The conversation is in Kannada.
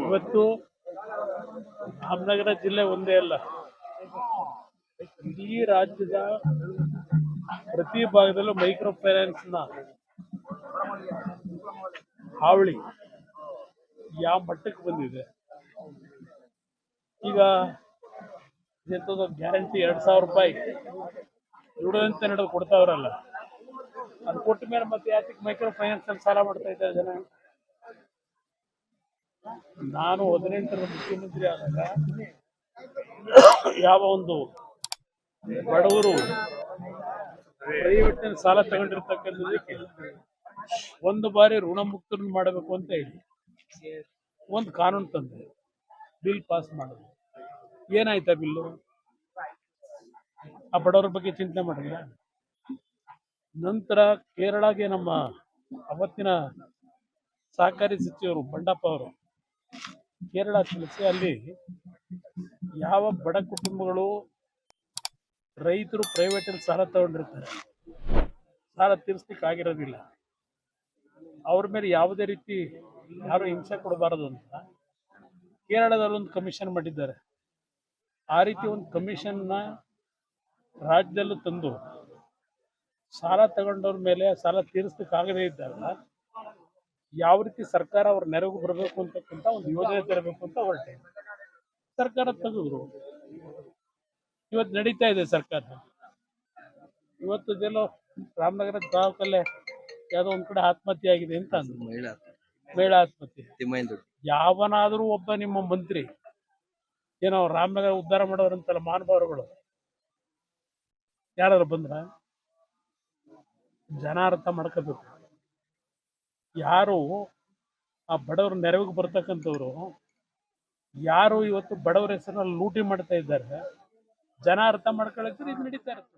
ಇವತ್ತು ರಾಮನಗರ ಜಿಲ್ಲೆ ಒಂದೇ ಅಲ್ಲ, ಇಡೀ ರಾಜ್ಯದ ಪ್ರತಿ ಭಾಗದಲ್ಲೂ ಮೈಕ್ರೋ ಫೈನಾನ್ಸ್ನ ಹಾವಳಿ ಯಾವ ಮಟ್ಟಕ್ಕೆ ಬಂದಿದೆ. ಈಗ ಗ್ಯಾರಂಟಿ 2,000 ರೂಪಾಯಿ ದುಡಿದಂತೆ ನಡೆದು ಕೊಡ್ತಾವ್ರಲ್ಲ, ಅದು ಕೊಟ್ಟ ಮೇಲೆ ಮತ್ತೆ ಯಾತಕ್ಕೆ ಮೈಕ್ರೋ ಫೈನಾನ್ಸ್ ಅಲ್ಲಿ ಸಾಲ ಮಾಡ್ತಾ ಇದ್ದಾರೆ ಜನ? ನಾನು 18ರ ಮುಖ್ಯಮಂತ್ರಿ ಆದಾಗ ಯಾವ ಒಂದು ಬಡವರು ಪ್ರೈವೇಟ್ ಸಾಲ ತಗೊಂಡಿರ್ತಕ್ಕಂಥದಕ್ಕೆ ಒಂದು ಬಾರಿ ಋಣ ಮುಕ್ತರನ್ನು ಮಾಡಬೇಕು ಅಂತ ಹೇಳಿ ಒಂದು ಕಾನೂನು ತಂದೆ, ಬಿಲ್ ಪಾಸ್ ಮಾಡೋದು. ಏನಾಯ್ತಾ ಬಿಲ್ಲು? ಆ ಬಡವರ ಬಗ್ಗೆ ಚಿಂತನೆ ಮಾಡಿಲ್ಲ. ನಂತರ ಕೇರಳಗೆ ನಮ್ಮ ಅವತ್ತಿನ ಸಹಕಾರಿ ಸಚಿವರು ಬಂಡಪ್ಪ ಅವರು ಕೇರಳ ತಿಳಿಸಿ, ಅಲ್ಲಿ ಯಾವ ಬಡ ಕುಟುಂಬಗಳು ರೈತರು ಪ್ರೈವೇಟ್ ಅಲ್ಲಿ ಸಾಲ ತಗೊಂಡಿರ್ತಾರೆ, ಸಾಲ ತೀರಿಸ್ಲಿಕ್ಕೆ ಆಗಿರೋದಿಲ್ಲ, ಅವ್ರ ಮೇಲೆ ಯಾವುದೇ ರೀತಿ ಯಾರು ಹಿಂಸೆ ಕೊಡಬಾರದು ಅಂತ ಕೇರಳದಲ್ಲಿ ಒಂದು ಕಮಿಷನ್ ಮಾಡಿದ್ದಾರೆ. ಆ ರೀತಿ ಒಂದು ಕಮಿಷನ್ನ ರಾಜ್ಯದಲ್ಲೂ ತಂದು ಸಾಲ ತಗೊಂಡವ್ರ ಮೇಲೆ ಸಾಲ ತೀರಿಸ್ಲಿಕ್ಕೆ ಆಗದೇ ಇದ್ದಾಗ ಯಾವ ರೀತಿ ಸರ್ಕಾರ ಅವ್ರ ನೆರವು ಬರಬೇಕು ಅಂತಕ್ಕಂಥ ಒಂದು ಯೋಜನೆ ತರಬೇಕು ಅಂತ ಹೊರಟೆ. ಸರ್ಕಾರ ತೆಗೆದ್ರು, ಇವತ್ತು ನಡೀತಾ ಇದೆ ಸರ್ಕಾರ. ಇವತ್ತು ಇದೆಲ್ಲೋ ರಾಮನಗರ ತಾಲೂಕಲ್ಲೇ ಯಾವುದೋ ಒಂದ್ ಕಡೆ ಆತ್ಮಹತ್ಯೆ ಆಗಿದೆ ಅಂತ ಅಂದ್ರು, ಮಹಿಳಾ ಆತ್ಮಹತ್ಯೆ. ಯಾವನಾದ್ರೂ ಒಬ್ಬ ನಿಮ್ಮ ಮಂತ್ರಿ ಏನೋ ರಾಮನಗರ ಉದ್ಧಾರ ಮಾಡೋರಂತಲ್ಲ ಮಹಾನುಭಾವರುಗಳು ಯಾರಾದ್ರೂ ಬಂದ್ರ? ಜನ ಅರ್ಥ ಮಾಡ್ಕೋಬೇಕು. ಯಾರು ಆ ಬಡವರ ನೆರವಿಗೆ ಬರ್ತಕ್ಕಂಥವ್ರು ಯಾರು ಇವತ್ತು ಬಡವರ ಹೆಸರಲ್ಲಿ ಲೂಟಿ ಮಾಡ್ತಾ ಇದ್ದಾರೆ, ಜನ ಅರ್ಥ ಮಾಡ್ಕೊಳ್ಳಿದ್ರೆ ಇದು ನಡೀತಾ ಇರುತ್ತೆ.